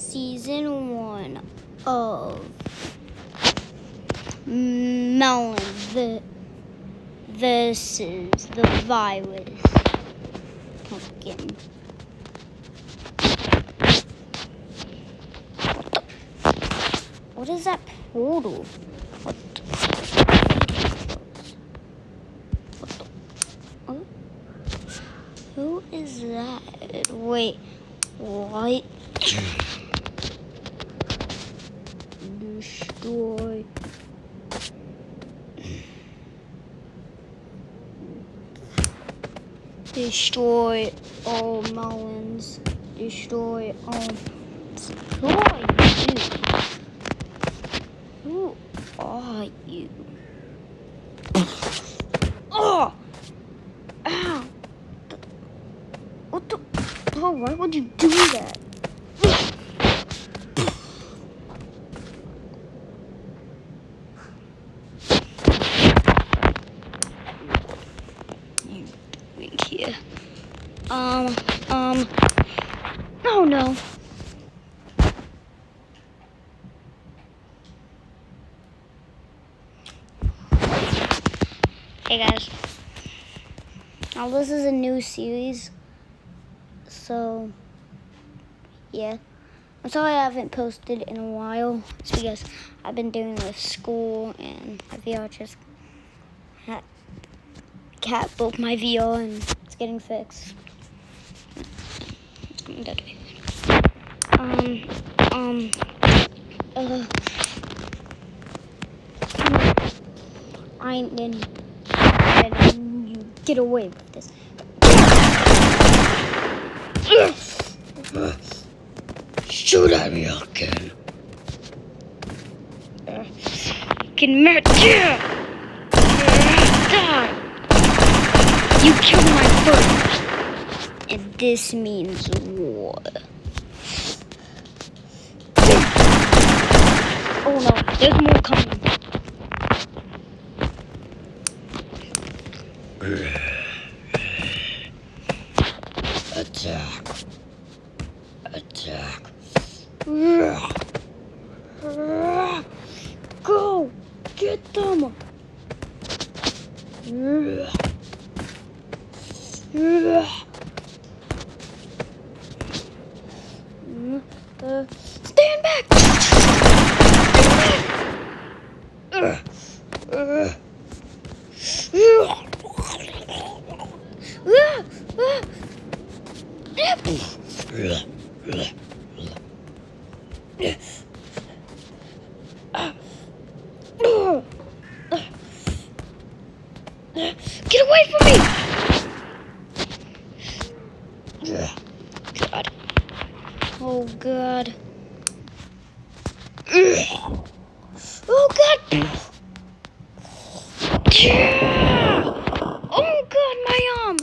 season 1 of Melon versus the virus pumpkin. What is that portal? What Who is that? Wait, what? Destroy. Destroy all melons. Destroy all. Who are you? Who are you? Oh! Ow! What the? Oh, why would you do that? You doing here? Oh no. Hey guys. Now this is a new series. So, yeah. I'm sorry I haven't posted in a while. It's because I've been doing with school and my VR just cat broke my VR and it's getting fixed. You get away with this. Shoot at me again. Can match you. Die. You killed my foot. And this means war. Oh no, there's more coming. Attack. Attack. Go! Get them! Stand back! Get away from me! God. Oh, God. Oh, God! Oh, God, my arm!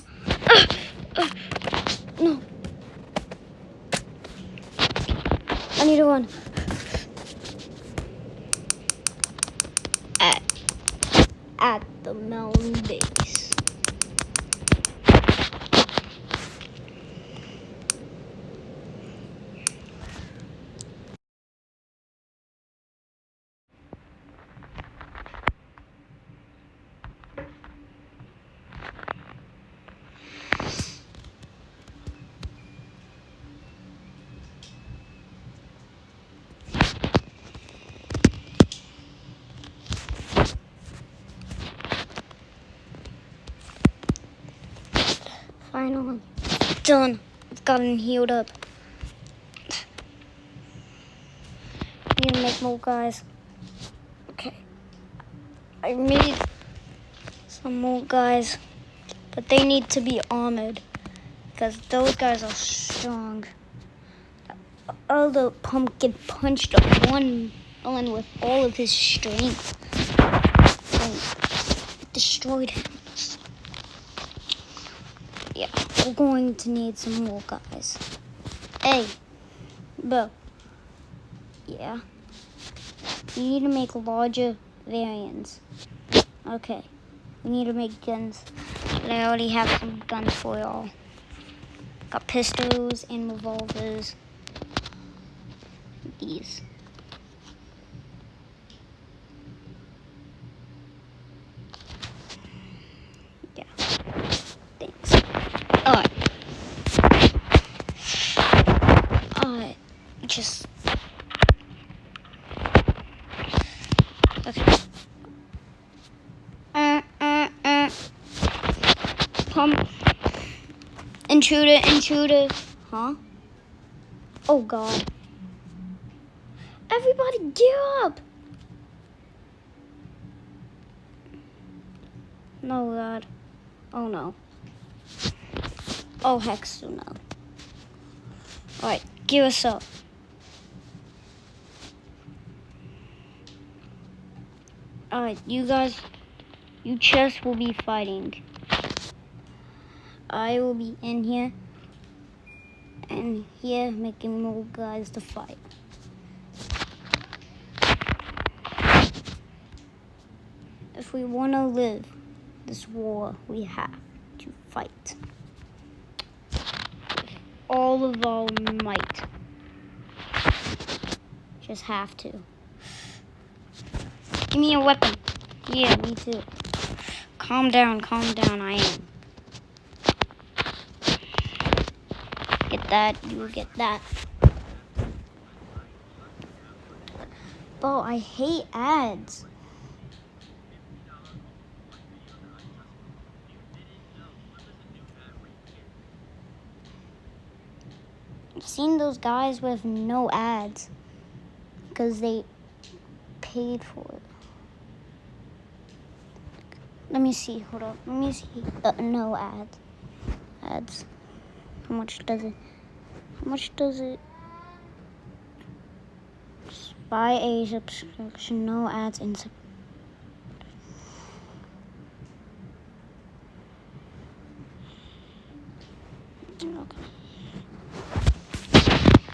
No. I need to run. At the melon base. Finally done. I've gotten healed up. Need to make more guys. Okay. I made some more guys, but they need to be armored because those guys are strong. Although Pumpkin punched one melon with all of his strength and destroyed him. Yeah, we're going to need some more guys. Hey, Bo. Yeah. We need to make larger variants. Okay. We need to make guns. But I already have some guns for y'all. Got pistols and revolvers. these. Yeah. Thanks. Alright. Just. Okay. Come. Intruder. Huh? Oh god. Everybody gear up! No god. Oh no. Oh heck so no. Alright, gear us up. Alright, you guys, you chess will be fighting. I will be in here and here making more guys to fight. If we want to live this war, we have to fight. With all of our might. Just have to. Give me a weapon. Yeah, me too. Calm down, I am. Get that, you will get that. Bro, I hate ads. I've seen those guys with no ads because they paid for it. Let me see, hold on. Let me see. No ads. How much does it? Buy a subscription, no ads in Okay.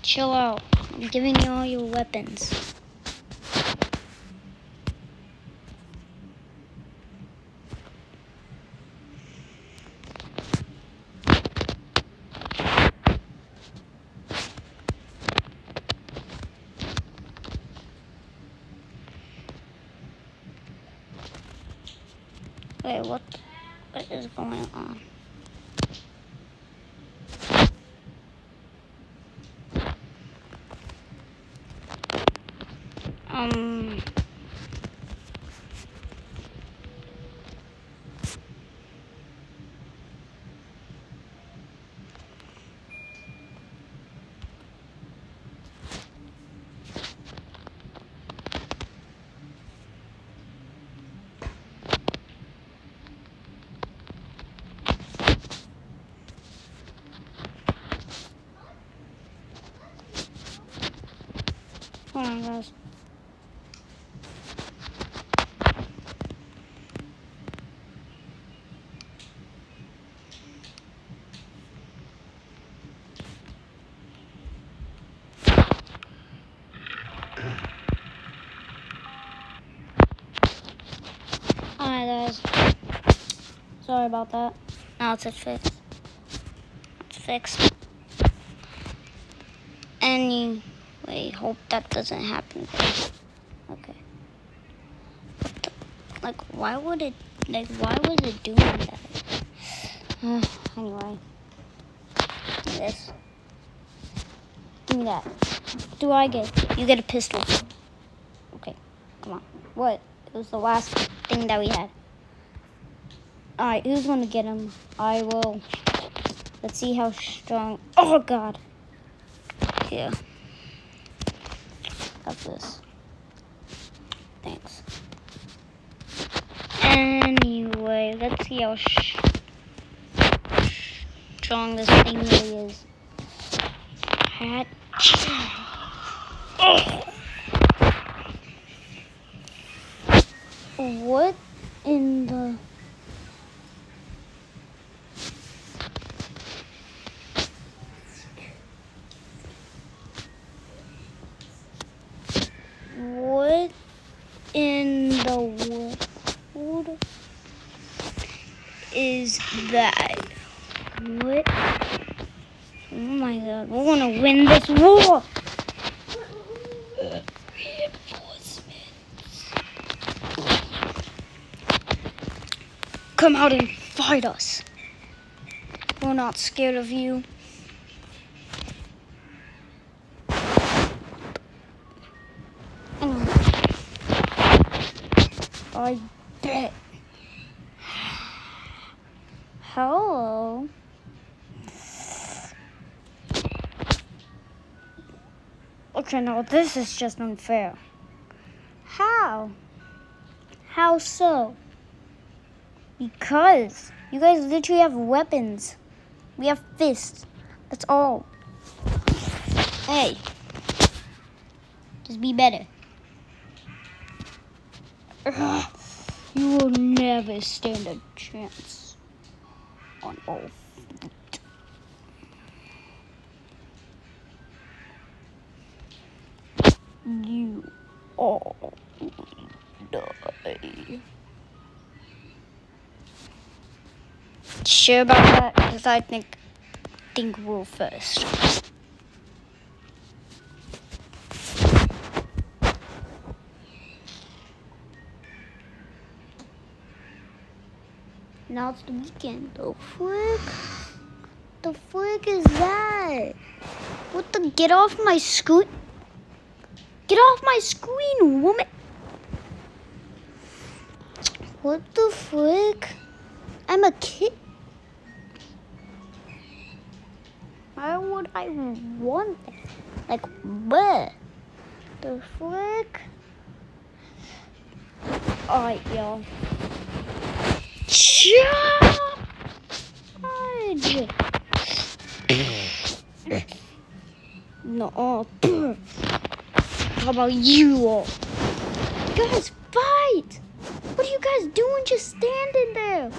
Chill out. I'm giving you all your weapons. Wait, what is going on? Hold on, guys. Alright, guys. Sorry about that. Now it's fixed. It's fixed. Anyway, hope that doesn't happen again. Okay. Why was it doing that? Anyway. Give me this. Give me that. You get a pistol. Okay, come on. What? It was the last thing that we had. Alright, who's gonna get him? I will. Let's see how strong. Oh, God. Here. Got this. Thanks. Anyway, let's see how strong this thing really is. Oh. What in the... What in the world is that? What? Oh my God, we're gonna win this war! come out and fight us. We're not scared of you. I bet. Hello. Okay, now this is just unfair. How? How so? Because you guys literally have weapons. We have fists. That's all. Hey. Just be better. Ugh. You will never stand a chance on all feet. You all die. Sure about that? Because I think we'll first. Now it's the weekend. The frick? The frick is that? What the? Get off my screen! Get off my screen, woman! What the frick? I'm a kid. Why would I want that? Like, what? The frick? Alright, y'all. Charge! No. How about you all? You guys fight! What are you guys doing just standing there?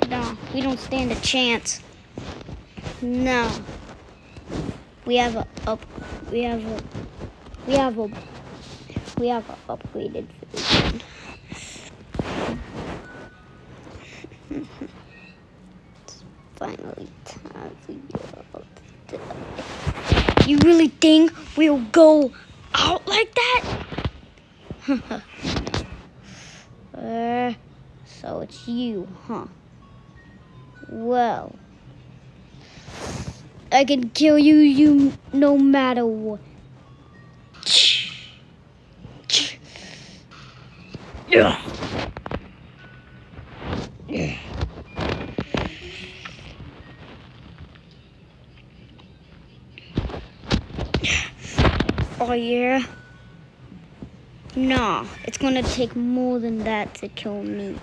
No, we don't stand a chance. No. We have a upgraded version. It's finally time for you all to die. You really think we'll go out like that? So it's you, huh? Well, I can kill you no matter what. Yeah. Yeah. Oh yeah? Nah, it's gonna take more than that to kill me.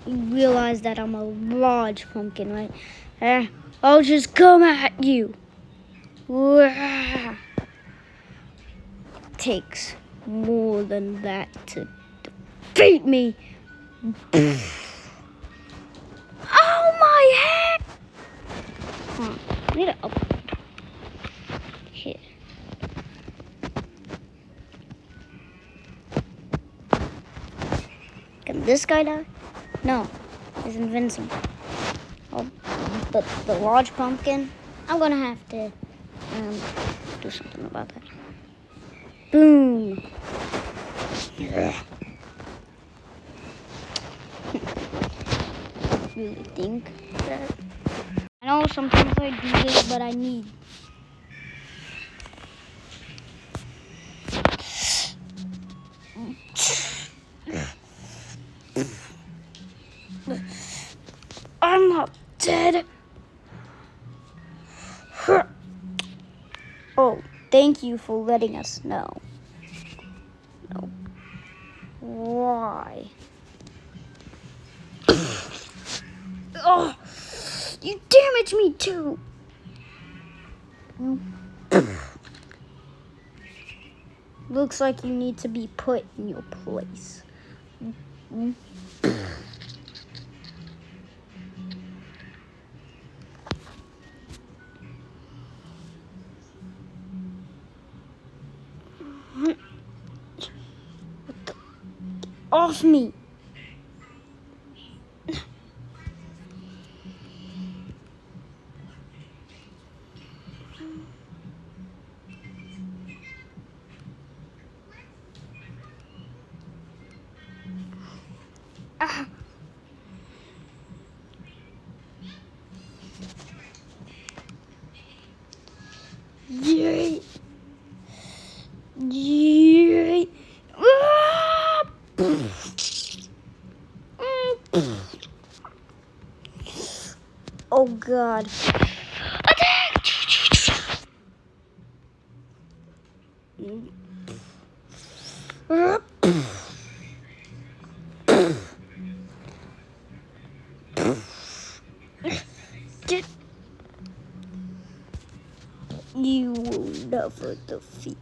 You realize that I'm a large pumpkin, right? I'll just come at you. It takes more than that to defeat me. Oh my head! Huh, I need to upgrade. Here. Can this guy die? No, he's invincible. Oh, but the large pumpkin, I'm gonna have to do something about that. Boom. Yeah. Really think that? I know sometimes I do this, but I need. I'm not dead. Oh, thank you for letting us know. No. Why? Oh, you damaged me too. Looks like you need to be put in your place. Off me! Ah. Yay! Yay! Ah! Oh God! Attack! Get. You will never defeat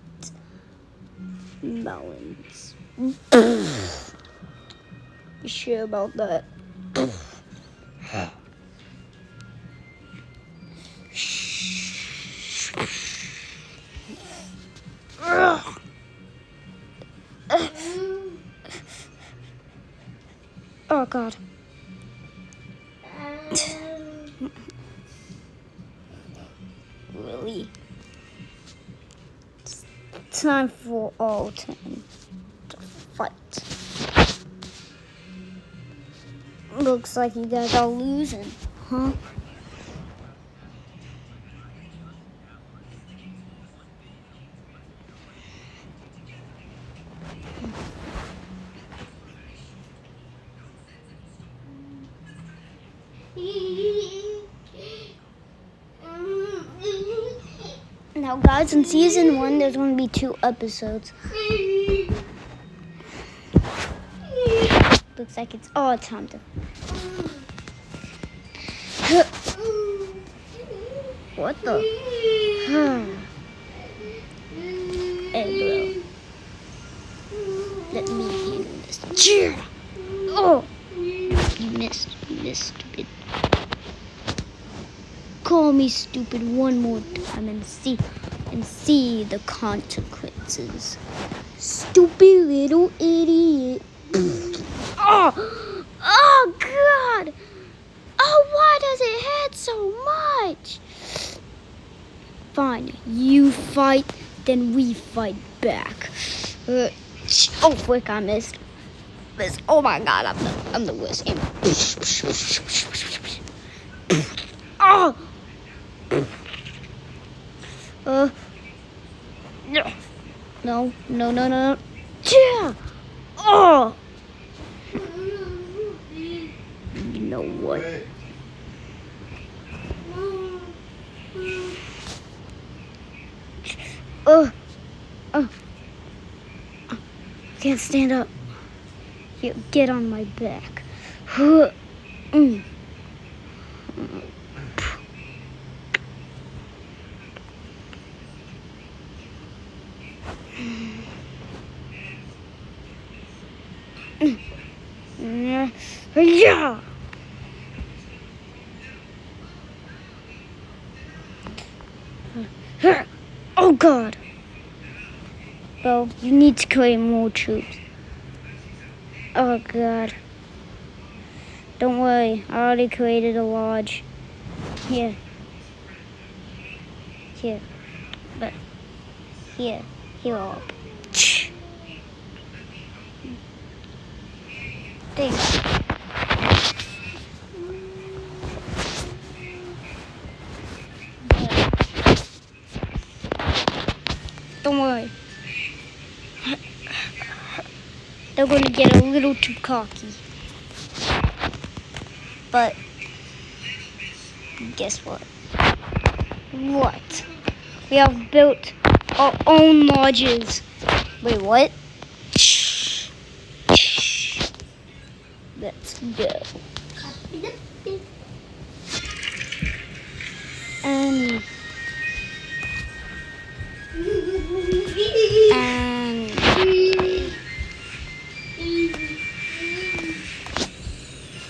mountains. You sure about that? Oh God. Really? It's time for all 10 to fight. Looks like you guys are losing, huh? Now, guys, in season 1, there's going to be 2 episodes. Looks like it's all time to. What the? Hey, bro. Let me handle this. Cheer! Oh! You missed, stupid. Call me stupid one more time and see the consequences. Stupid little idiot. Oh God! Oh, why does it hurt so much? Fine, you fight, then we fight back. Oh, frick! I missed. Oh my God! I'm the worst. Oh. No. Yeah. Oh. You know what? Can't stand up. Here, get on my back. Yeah. Oh God. Well, you need to create more troops. Oh God. Don't worry, I already created a lodge. Here. But here up. There. Don't worry. They're going to get a little too cocky. But guess what? What? We have built our own lodges. Wait, what? Let's go. And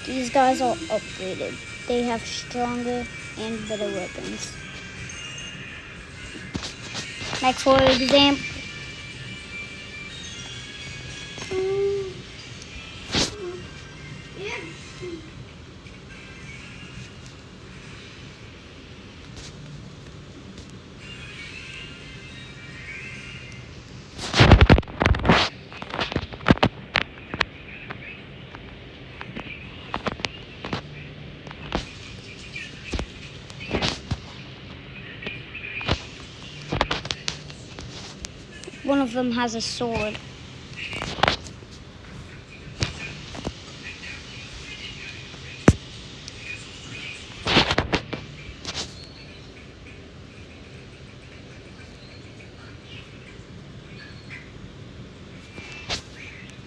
these guys are upgraded. They have stronger and better weapons. Like for example, one of them has a sword.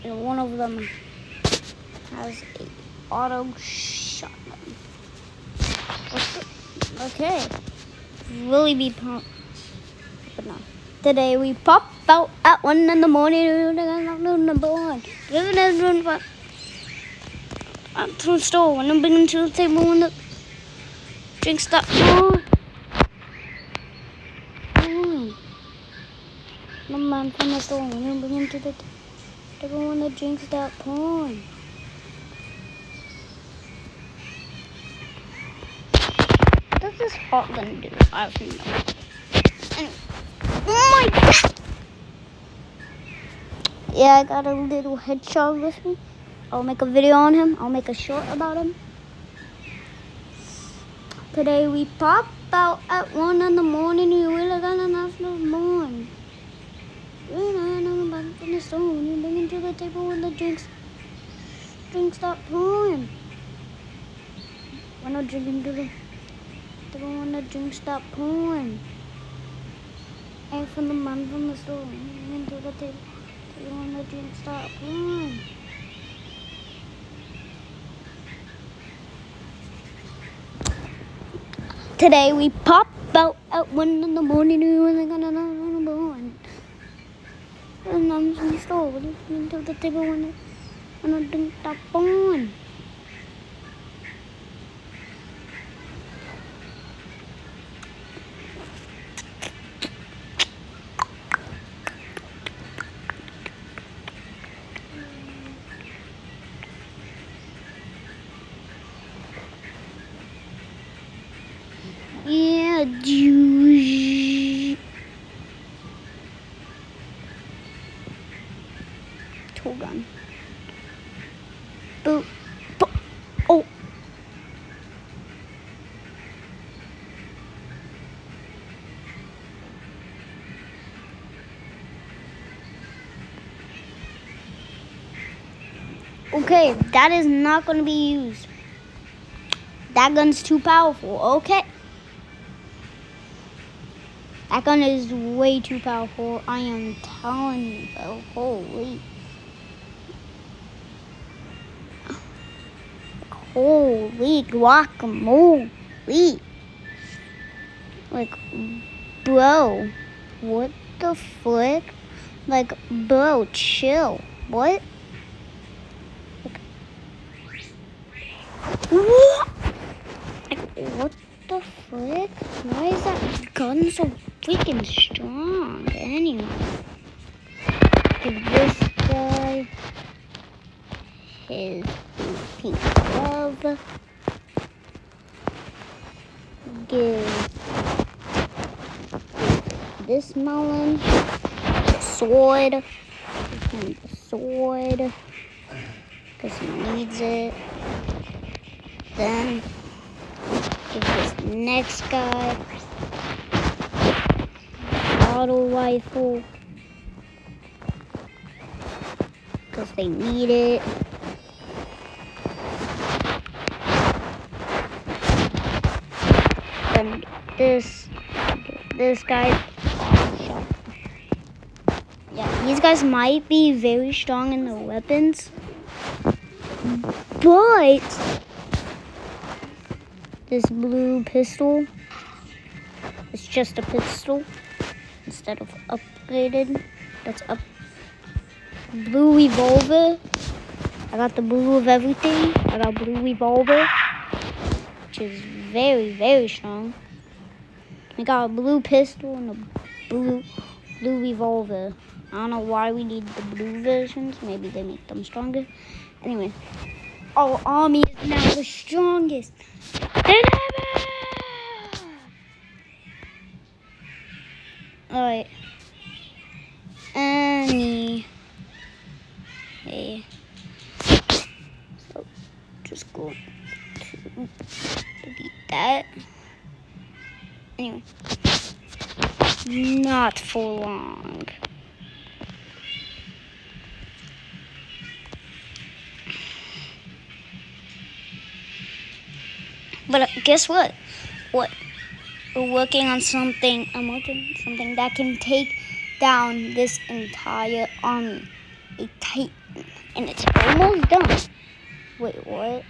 And one of them has a auto shotgun. Okay. Really be pumped. But no. Today we pop out at 1 in the morning. Number one. I'm to the store. When I'm bringing to the table when the drinks stop pouring. My man from the store. When I'm bringing to the table when the drinks stop pouring. What does this shotgun do? I don't know. Anyway. Oh my god! Yeah, I got a little hedgehog with me. I'll make a video on him. I'll make a short about him. Today we pop out at 1 in the morning. You really got enough no morning. I'm back from the store. When you bring into the table when the drinks stop pouring. When I drink into the table when the drinks stop pouring. And from the man from the store into the table when the drinks stop pouring. Today we pop out at 1 in the morning. When they're gonna know. And I'm from the store. When you bring into the table when the drinks stop pouring. Yeah, tool gun. Boop. Oh. Okay, that is not going to be used. That gun's too powerful. Okay. That gun is way too powerful. I am telling you, bro. Holy. Holy guacamole. Like, bro. What the frick? Like, bro, chill. What? What the frick? Why is that gun so freaking strong? Anyway, give this guy his pink glove. Give this melon the sword. Give him the sword because he needs it. Then give this next guy auto rifle because they need it. Then this guy. Yeah, these guys might be very strong in their weapons, but this blue pistol is just a pistol instead of upgraded. That's up. Blue revolver. I got the blue of everything. I got blue revolver, which is very, very strong. I got a blue pistol and a blue revolver. I don't know why we need the blue versions. Maybe they make them stronger. Anyway, our army is now the strongest than ever. Alright. Anyway. So, just go to delete that. Anyway. Not for long. But guess what? What? We're working on something. I'm working on something that can take down this entire army. A Titan. And it's almost done. Wait, what?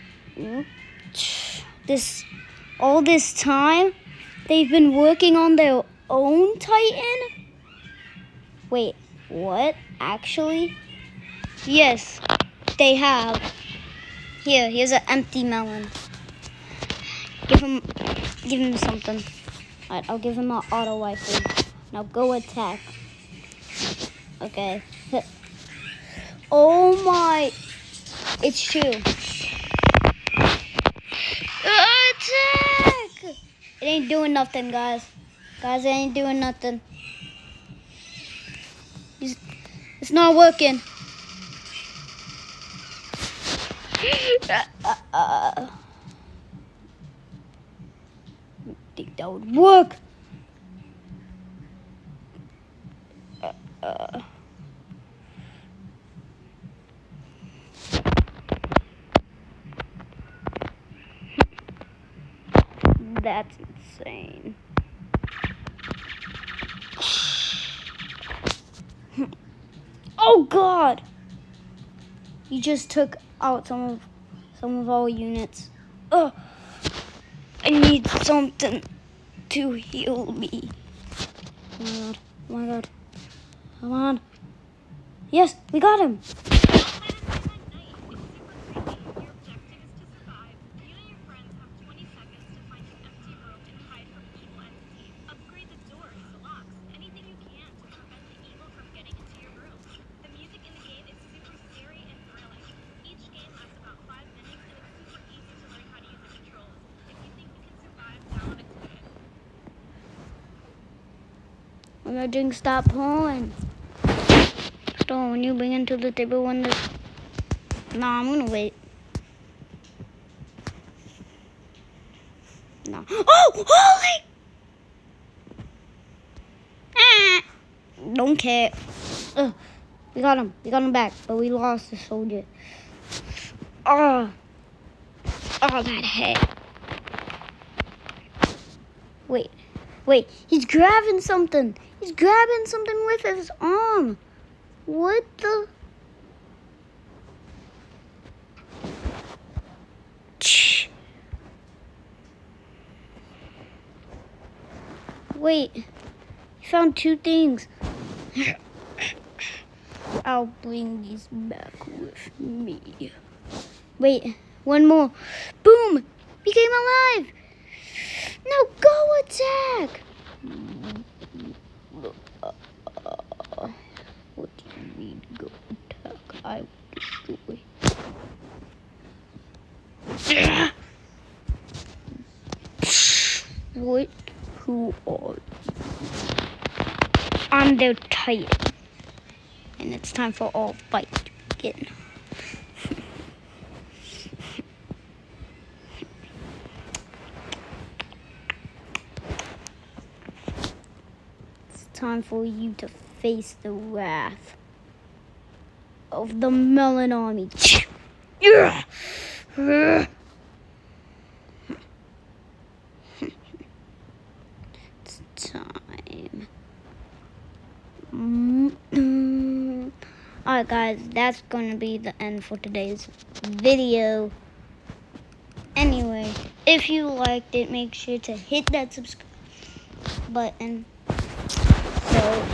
All this time, they've been working on their own Titan? Wait, what? Actually? Yes, they have. Here's an empty melon. Give him something. Alright, I'll give him an auto rifle. Now go attack. Okay. Oh my! It's true. Attack! It ain't doing nothing, guys. Guys, it ain't doing nothing. It's not working. I think that would work. That's insane. Oh God! You just took out some of our units. I need something to heal me. Oh my God! Come on! Yes, we got him. Emerging, stop pulling. So when you bring into the table when the... Nah, I'm gonna wait. No. Oh, holy! Don't care. We got him. We got him back, but we lost the soldier. Oh, that head. Wait. He's grabbing something. He's grabbing something with his arm. What the? Wait. He found two things. I'll bring these back with me. Wait, one more. Boom! Became alive! Now go attack! What do you mean go attack? I will destroy. What? Who are you? I'm their Titan. And it's time for all fight to begin. It's time for you to face the wrath of the Melon Army. It's time. Alright guys, that's gonna be the end for today's video. Anyway, if you liked it, make sure to hit that subscribe button. So,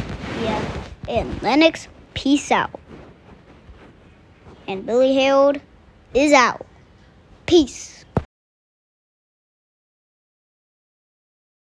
yeah. And Lennox, peace out. And Billy Harold is out. Peace.